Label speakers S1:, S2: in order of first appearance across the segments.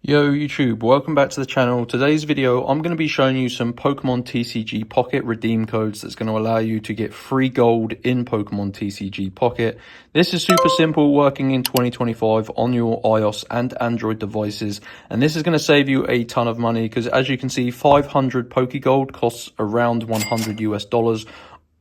S1: Yo YouTube, welcome back to the channel. Today's video I'm going to be showing you some Pokemon TCG Pocket redeem codes that's going to allow you to get free gold in Pokemon TCG Pocket. This is super simple, working in 2025 on your iOS and Android devices, and this is going to save you a ton of money because, as you can see, 500 PokeGold costs around $100 US.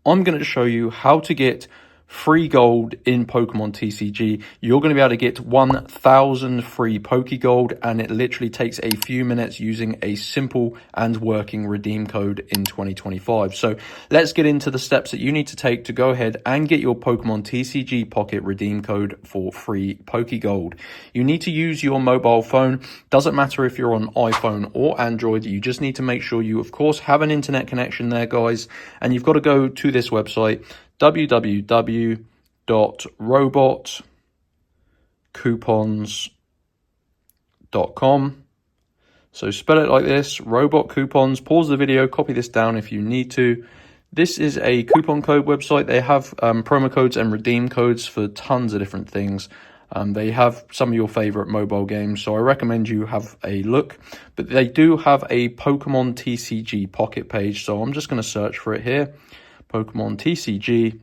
S1: I'm going to show you how to get free gold in Pokemon TCG. You're going to be able to get 1,000 free PokeGold, and it literally takes a few minutes using a simple and working redeem code in 2025. So let's get into the steps that you need to take to go ahead and get your Pokemon TCG Pocket redeem code for free PokeGold. You need to use your mobile phone. Doesn't matter if you're on iPhone or Android. You just need to make sure you, of course, have an internet connection there, guys, and you've got to go to this website, www.robotcoupons.com. So spell it like this, robot coupons. Pause the video, copy this down if you need to. This is a coupon code website. They have promo codes and redeem codes for tons of different things. They have some of your favorite mobile games, so I recommend you have a look. But they do have a Pokemon TCG Pocket page, so I'm just going to search for it here. Pokemon TCG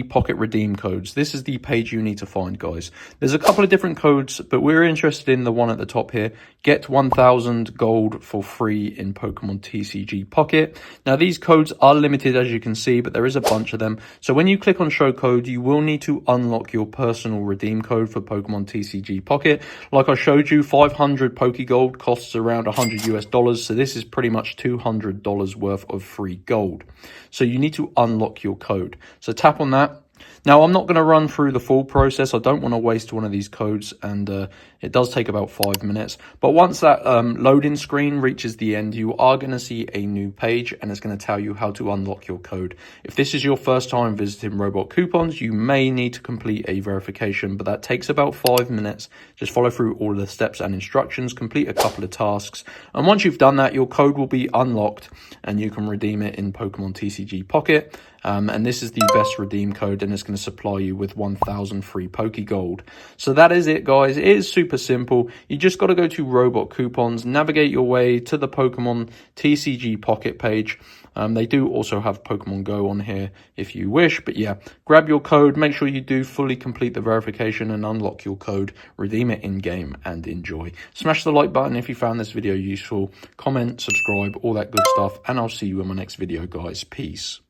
S1: Pocket redeem codes. This is the page you need to find, guys. There's a couple of different codes, but we're interested in the one at the top here. Get 1,000 gold for free in Pokemon TCG Pocket. Now, these codes are limited, as you can see, but there is a bunch of them. So when you click on show code, you will need to unlock your personal redeem code for Pokemon TCG Pocket. Like I showed you, 500 PokeGold costs around $100 US. So this is pretty much $200 worth of free gold. So you need to unlock your code. So tap on that. Now, I'm not going to run through the full process. I don't want to waste one of these codes, and it does take about 5 minutes. But once that loading screen reaches the end, you are going to see a new page, and it's going to tell you how to unlock your code. If this is your first time visiting Robot Coupons, you may need to complete a verification, but that takes about 5 minutes. Just follow through all of the steps and instructions, complete a couple of tasks, and once you've done that, your code will be unlocked, and you can redeem it in Pokemon TCG Pocket. And this is the best redeem code, and it's going to supply you with 1,000 free PokeGold. So that is it, guys. It is super simple. You just got to go to Robot Coupons, navigate your way to the Pokemon TCG Pocket page. They do also have Pokemon Go on here if you wish. But yeah, grab your code. Make sure you do fully complete the verification and unlock your code. Redeem it in-game and enjoy. Smash the like button if you found this video useful. Comment, subscribe, all that good stuff. And I'll see you in my next video, guys. Peace.